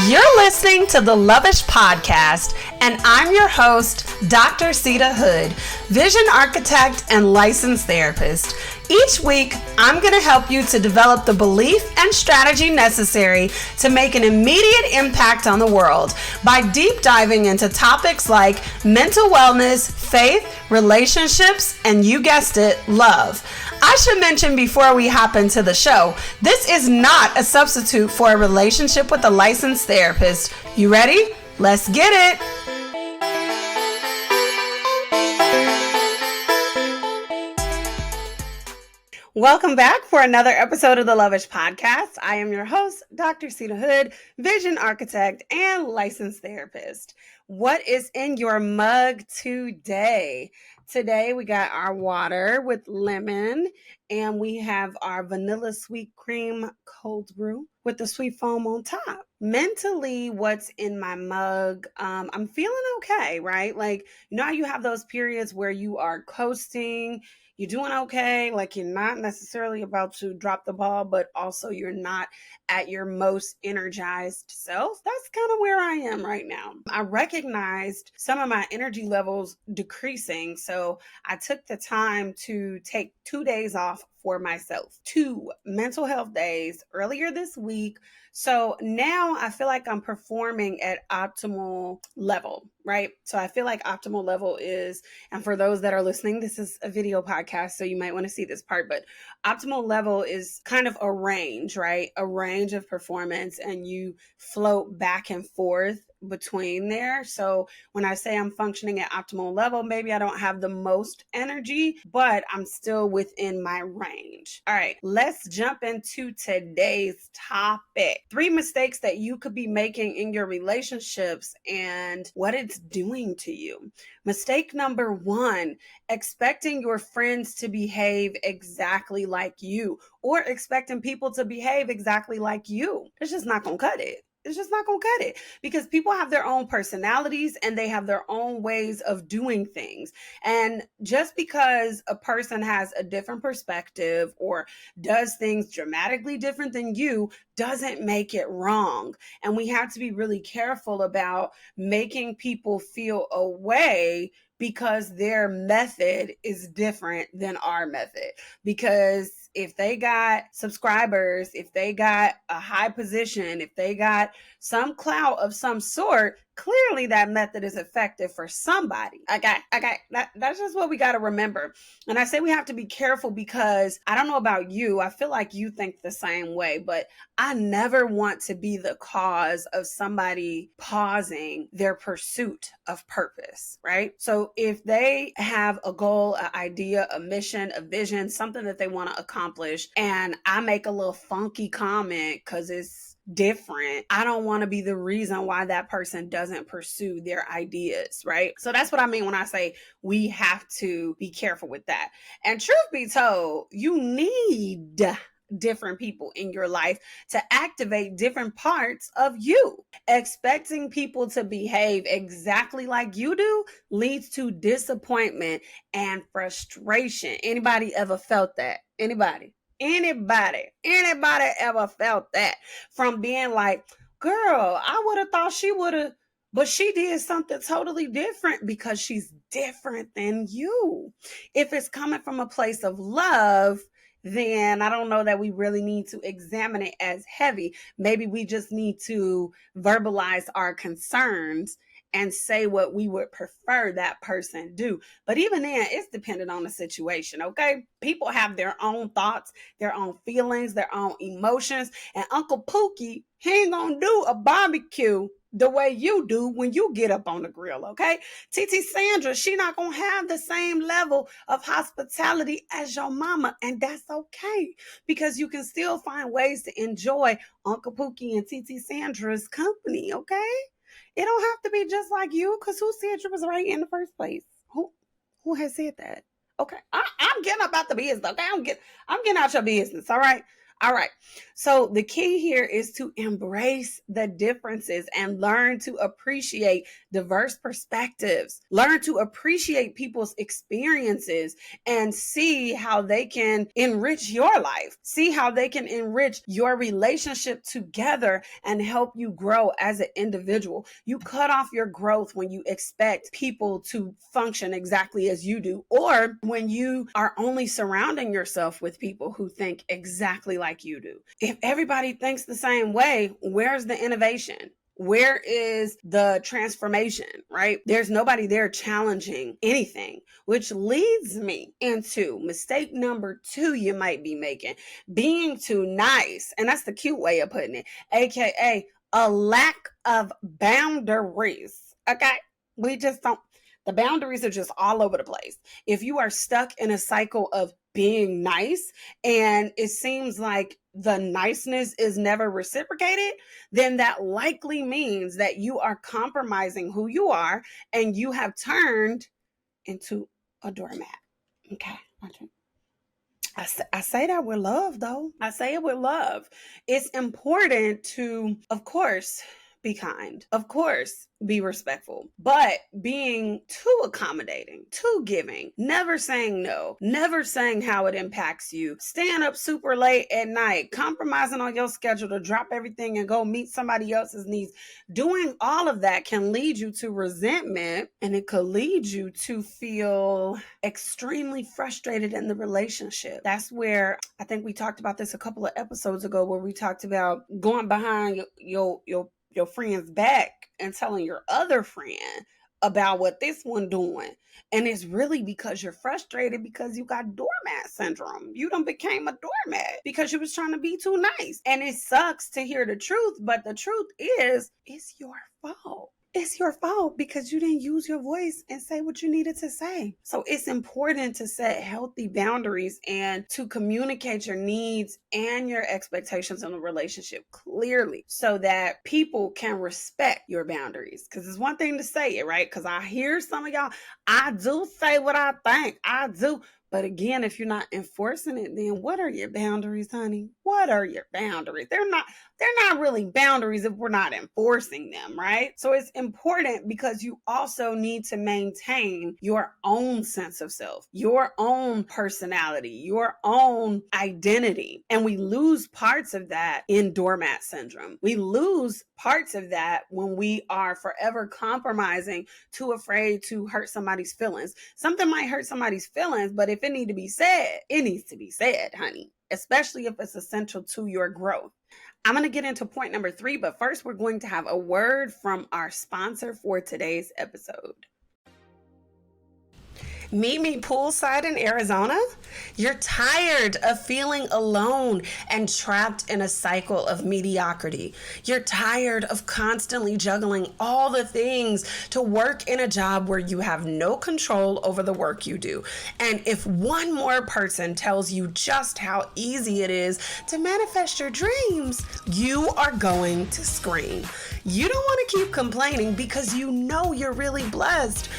You're listening to the Lovish Podcast, and I'm your host, Dr. Sita Hood, vision architect and licensed therapist. Each week, I'm going to help you to develop the belief and strategy necessary to make an immediate impact on the world by deep diving into topics like mental wellness, faith, relationships, and you guessed it, love. I should mention before we hop into the show, this is not a substitute for a relationship with a licensed therapist. You ready? Let's get it. Welcome back for another episode of the Lovish Podcast. I am your host, Dr. Sita Hood, vision architect and licensed therapist. What is in your mug today? Today we got our water with lemon, and we have our vanilla sweet cream cold brew with the sweet foam on top. Mentally, what's in my mug? I'm feeling okay, right? Like, you know how you have those periods where you are coasting, you're doing okay, like you're not necessarily about to drop the ball, but also you're not at your most energized self. That's kind of where I am right now. I recognized some of my energy levels decreasing, so I took the time to take 2 days off for myself, 2 mental health days earlier this week. So now I feel like I'm performing at optimal level, right? So I feel like optimal level is, and for those that are listening, this is a video podcast, so you might want to see this part, but optimal level is kind of a range, right? A range of performance, and you float back and forth between there. So when I say I'm functioning at optimal level, maybe I don't have the most energy, but I'm still within my range. All right, let's jump into today's topic. 3 mistakes that you could be making in your relationships and what it's doing to you. Mistake number 1, expecting your friends to behave exactly like you, or expecting people to behave exactly like you. It's just not gonna cut it. It's just not going to cut it, because people have their own personalities and they have their own ways of doing things. And just because a person has a different perspective or does things dramatically different than you doesn't make it wrong. And we have to be really careful about making people feel a way because their method is different than our method. Because if they got subscribers, if they got a high position, if they got some clout of some sort, clearly that method is effective for somebody. Okay. That's just what we got to remember. And I say we have to be careful because I don't know about you. I feel like you think the same way, but I never want to be the cause of somebody pausing their pursuit of purpose, right? So if they have a goal, an idea, a mission, a vision, something that they want to accomplish, and I make a little funky comment because it's different, I don't want to be the reason why that person doesn't pursue their ideas, right? So that's what I mean when I say we have to be careful with that. And truth be told, you need different people in your life to activate different parts of you. Expecting people to behave exactly like you do leads to disappointment and frustration. Anybody ever felt that? Anybody ever felt that? From being like, girl, I would have thought she would have, but she did something totally different because she's different than you. If it's coming from a place of love, then I don't know that we really need to examine it as heavy. Maybe we just need to verbalize our concerns and say what we would prefer that person do. But even then, it's dependent on the situation, okay? People have their own thoughts, their own feelings, their own emotions. And Uncle Pookie, he ain't gonna do a barbecue the way you do when you get up on the grill, okay? TT Sandra, she not gonna have the same level of hospitality as your mama, and that's okay, because you can still find ways to enjoy Uncle Pookie and TT Sandra's company, okay? It don't have to be just like you, because who said you was right in the first place? Who has said that? Okay, I'm getting about the business, okay? I'm getting out your business, all right? All right. So the key here is to embrace the differences and learn to appreciate diverse perspectives. Learn to appreciate people's experiences and see how they can enrich your life. See how they can enrich your relationship together and help you grow as an individual. You cut off your growth when you expect people to function exactly as you do, or when you are only surrounding yourself with people who think exactly like you do. If everybody thinks the same way, where's the innovation? Where is the transformation, right? There's nobody there challenging anything, which leads me into mistake number 2 you might be making, being too nice. And that's the cute way of putting it, aka a lack of boundaries. Okay? We just don't, the boundaries are just all over the place. If you are stuck in a cycle of being nice and it seems like the niceness is never reciprocated, then that likely means that you are compromising who you are and you have turned into a doormat. Okay. I say that with love, though. I say it with love. It's important to, of course, be kind. Of course, be respectful. But being too accommodating, too giving, never saying no, never saying how it impacts you, staying up super late at night, compromising on your schedule to drop everything and go meet somebody else's needs, doing all of that can lead you to resentment, and it could lead you to feel extremely frustrated in the relationship. That's where I think we talked about this a couple of episodes ago, where we talked about going behind your friend's back and telling your other friend about what this one doing. And it's really because you're frustrated because you got doormat syndrome. You done became a doormat because you was trying to be too nice. And it sucks to hear the truth, but the truth is, it's your fault. It's your fault because you didn't use your voice and say what you needed to say. So it's important to set healthy boundaries and to communicate your needs and your expectations in a relationship clearly so that people can respect your boundaries. Because it's one thing to say it, right? Because I hear some of y'all, I do say what I think. I do. But again, if you're not enforcing it, then what are your boundaries, honey? What are your boundaries? They're not really boundaries if we're not enforcing them, right? So it's important because you also need to maintain your own sense of self, your own personality, your own identity. And we lose parts of that in doormat syndrome. We lose parts of that when we are forever compromising, too afraid to hurt somebody's feelings. Something might hurt somebody's feelings, but if it needs to be said, it needs to be said, honey, especially if it's essential to your growth. I'm going to get into point number 3, but first we're going to have a word from our sponsor for today's episode. Meet me poolside in Arizona? You're tired of feeling alone and trapped in a cycle of mediocrity. You're tired of constantly juggling all the things to work in a job where you have no control over the work you do. And if one more person tells you just how easy it is to manifest your dreams, you are going to scream. You don't want to keep complaining because you know you're really blessed,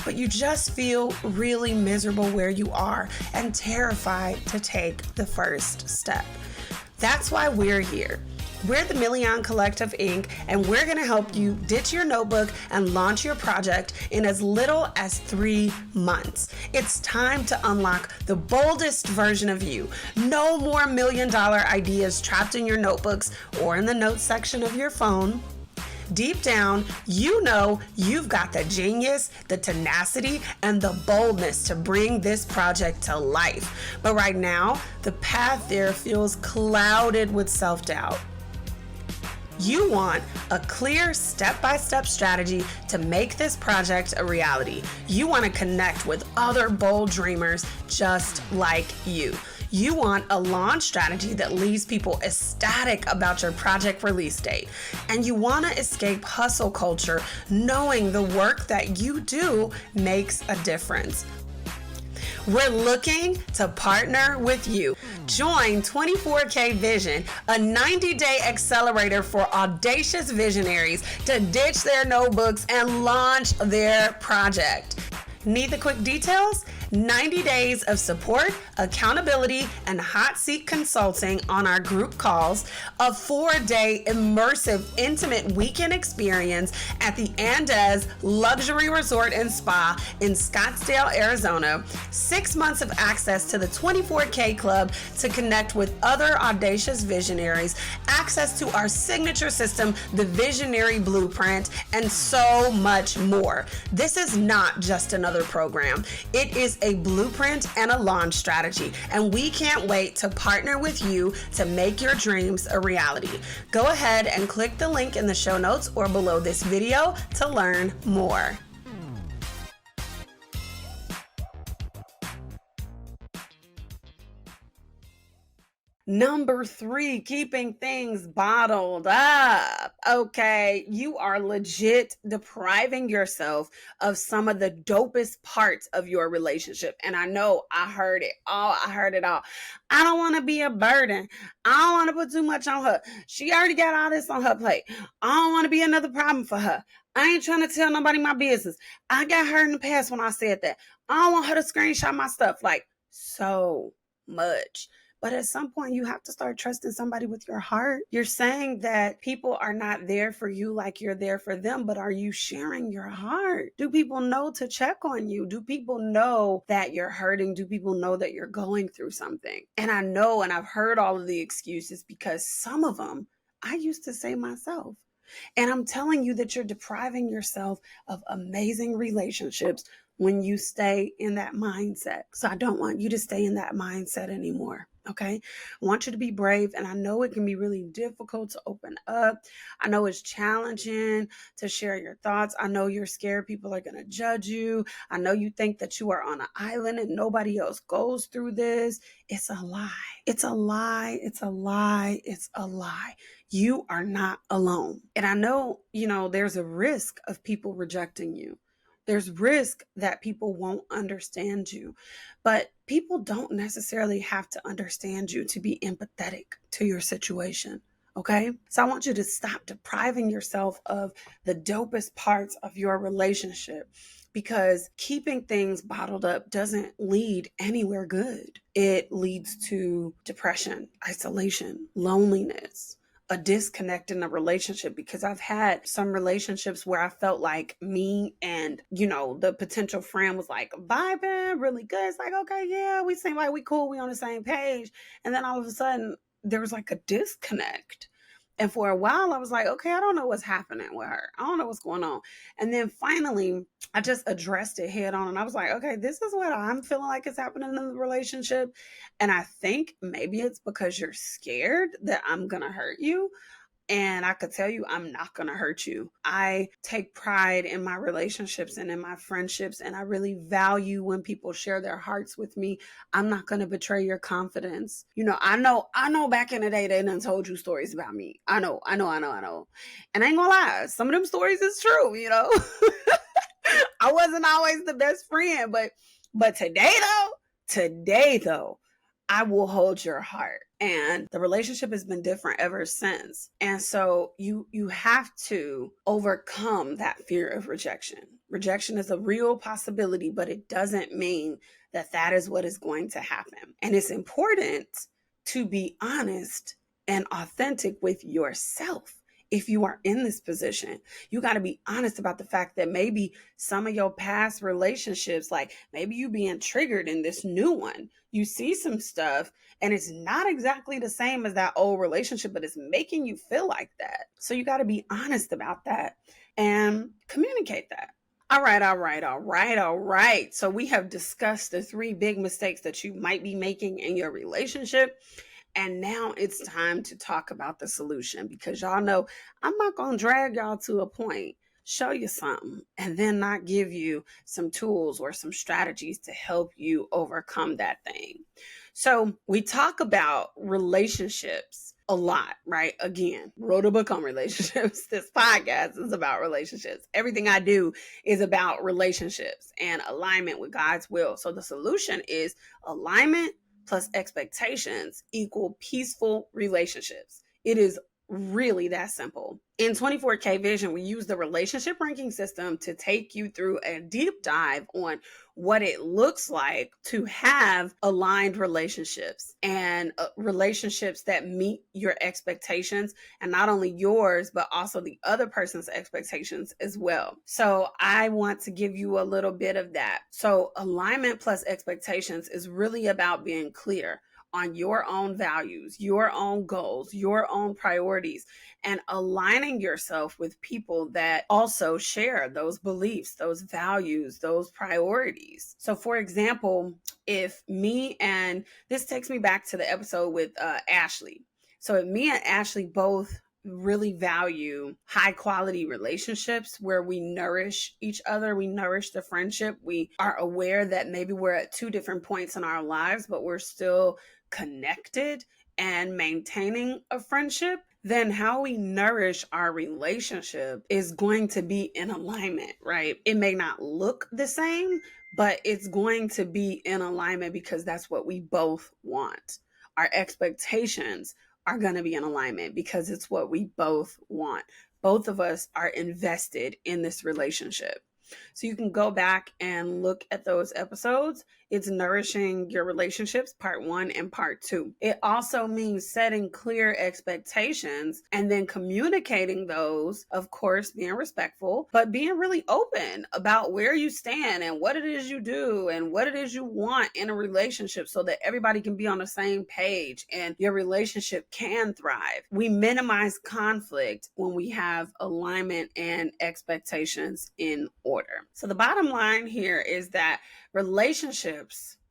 but you just feel really miserable where you are and terrified to take the first step. That's why we're here. We're the Million Collective Inc., and we're going to help you ditch your notebook and launch your project in as little as 3 months. It's time to unlock the boldest version of you. No more $1 million ideas trapped in your notebooks or in the notes section of your phone. Deep down, you know you've got the genius, the tenacity, and the boldness to bring this project to life. But right now, the path there feels clouded with self-doubt. You want a clear step-by-step strategy to make this project a reality. You want to connect with other bold dreamers just like you. You want a launch strategy that leaves people ecstatic about your project release date. And you want to escape hustle culture, knowing the work that you do makes a difference. We're looking to partner with you. Join 24K Vision, a 90-day accelerator for audacious visionaries to ditch their notebooks and launch their project. Need the quick details? 90 days of support, accountability, and hot seat consulting on our group calls, a 4-day immersive, intimate weekend experience at the Andes Luxury Resort and Spa in Scottsdale, Arizona, 6 months of access to the 24K Club to connect with other audacious visionaries, access to our signature system, the Visionary Blueprint, and so much more. This is not just another program. It is a blueprint and a launch strategy, and we can't wait to partner with you to make your dreams a reality. Go ahead and click the link in the show notes or below this video to learn more. Number 3, keeping things bottled up. Okay, you are legit depriving yourself of some of the dopest parts of your relationship. And I know I heard it all. I don't want to be a burden. I don't want to put too much on her. She already got all this on her plate. I don't want to be another problem for her. I ain't trying to tell nobody my business. I got hurt in the past when I said that. I don't want her to screenshot my stuff. Like, so much. But at some point, you have to start trusting somebody with your heart. You're saying that people are not there for you like you're there for them, but are you sharing your heart? Do people know to check on you? Do people know that you're hurting? Do people know that you're going through something? And I know, and I've heard all of the excuses because some of them I used to say myself. And I'm telling you that you're depriving yourself of amazing relationships when you stay in that mindset. So I don't want you to stay in that mindset anymore. Okay. I want you to be brave. And I know it can be really difficult to open up. I know it's challenging to share your thoughts. I know you're scared people are going to judge you. I know you think that you are on an island and nobody else goes through this. It's a lie. It's a lie. It's a lie. It's a lie. You are not alone. And I know, there's a risk of people rejecting you. There's risk that people won't understand you, but people don't necessarily have to understand you to be empathetic to your situation. Okay. So I want you to stop depriving yourself of the dopest parts of your relationship, because keeping things bottled up doesn't lead anywhere good. It leads to depression, isolation, loneliness, a disconnect in a relationship, because I've had some relationships where I felt like me and, the potential friend was like vibing really good. It's like, okay, yeah, we seem like we cool. We on the same page. And then all of a sudden there was like a disconnect. And for a while I was like, okay, I don't know what's happening with her. I don't know what's going on. And then finally I just addressed it head on. And I was like, okay, this is what I'm feeling like is happening in the relationship. And I think maybe it's because you're scared that I'm going to hurt you. And I could tell you, I'm not going to hurt you. I take pride in my relationships and in my friendships, and I really value when people share their hearts with me. I'm not going to betray your confidence. I know back in the day, they done told you stories about me. I know. And I ain't gonna lie, some of them stories is true, I wasn't always the best friend, but today though, I will hold your heart. And the relationship has been different ever since. And so you have to overcome that fear of rejection. Rejection is a real possibility, but it doesn't mean that is what is going to happen. And it's important to be honest and authentic with yourself. If you are in this position, you got to be honest about the fact that maybe some of your past relationships, like maybe you being triggered in this new one, you see some stuff and it's not exactly the same as that old relationship, but it's making you feel like that. So you got to be honest about that and communicate that. All right. So we have discussed the 3 big mistakes that you might be making in your relationship. And now it's time to talk about the solution, because y'all know I'm not going to drag y'all to a point, show you something, and then not give you some tools or some strategies to help you overcome that thing. So we talk about relationships a lot, right? Again, wrote a book on relationships. This podcast is about relationships. Everything I do is about relationships and alignment with God's will. So the solution is alignment plus expectations equal peaceful relationships. It is really that simple. In 24K Vision, we use the relationship ranking system to take you through a deep dive on what it looks like to have aligned relationships and relationships that meet your expectations, and not only yours, but also the other person's expectations as well. So I want to give you a little bit of that. So alignment plus expectations is really about being clear on your own values, your own goals, your own priorities, and aligning yourself with people that also share those beliefs, those values, those priorities. So for example, if me and this takes me back to the episode with Ashley. So if me and Ashley both really value high quality relationships where we nourish each other, we nourish the friendship, we are aware that maybe we're at two different points in our lives, but we're still connected and maintaining a friendship, then how we nourish our relationship is going to be in alignment, right? It may not look the same, but it's going to be in alignment because that's what we both want. Our expectations are going to be in alignment because it's what we both want. Both of us are invested in this relationship. So you can go back and look at those episodes. It's nourishing your relationships, part 1 and part 2. It also means setting clear expectations and then communicating those, of course, being respectful, but being really open about where you stand and what it is you do and what it is you want in a relationship so that everybody can be on the same page and your relationship can thrive. We minimize conflict when we have alignment and expectations in order. So the bottom line here is that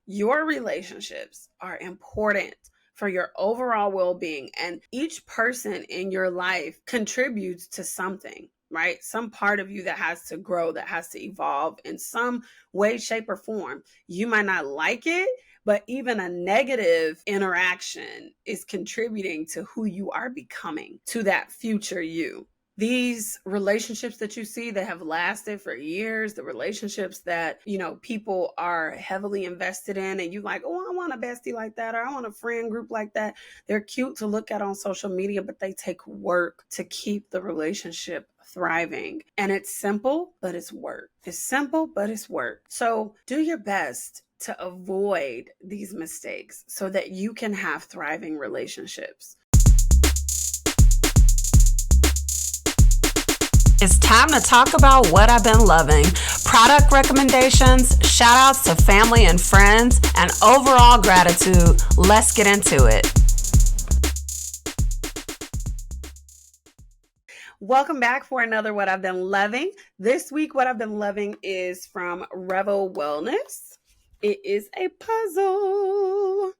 your relationships are important for your overall well-being, and each person in your life contributes to something, right? Some part of you that has to grow, that has to evolve in some way, shape, or form. You might not like it, but even a negative interaction is contributing to who you are becoming, to that future you. These relationships that you see that have lasted for years, the relationships that, people are heavily invested in and you like, oh, I want a bestie like that, or I want a friend group like that. They're cute to look at on social media, but they take work to keep the relationship thriving. And it's simple, but it's work. It's simple, but it's work. So do your best to avoid these mistakes so that you can have thriving relationships. It's time to talk about what I've been loving. Product recommendations, shout outs to family and friends, and overall gratitude. Let's get into it. Welcome back for another What I've Been Loving. This week, what I've been loving is from Revel Wellness. It is a puzzle.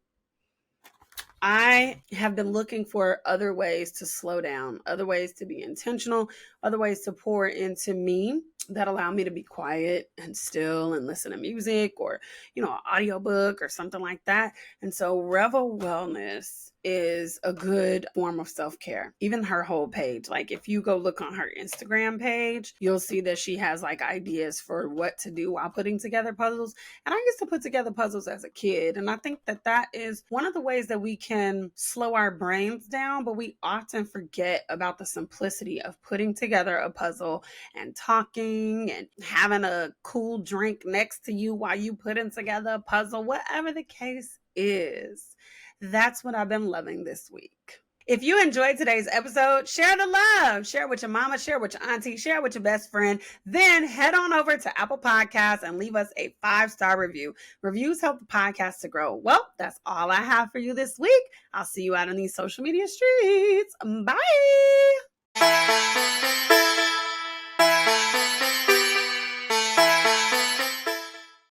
I have been looking for other ways to slow down, other ways to be intentional, other ways to pour into me that allow me to be quiet and still and listen to music or, an audiobook or something like that. And so Revel Wellness is a good form of self-care. Even her whole page, like if you go look on her Instagram page, you'll see that she has like ideas for what to do while putting together puzzles. And I used to put together puzzles as a kid. And I think that is one of the ways that we can slow our brains down, but we often forget about the simplicity of putting together a puzzle and talking and having a cool drink next to you while you putting together a puzzle, whatever the case is. That's what I've been loving this week. If you enjoyed today's episode, share the love. Share it with your mama, share it with your auntie, share it with your best friend. Then head on over to Apple Podcasts and leave us a 5-star review. Reviews help the podcast to grow. Well, that's all I have for you this week. I'll see you out on these social media streets. Bye.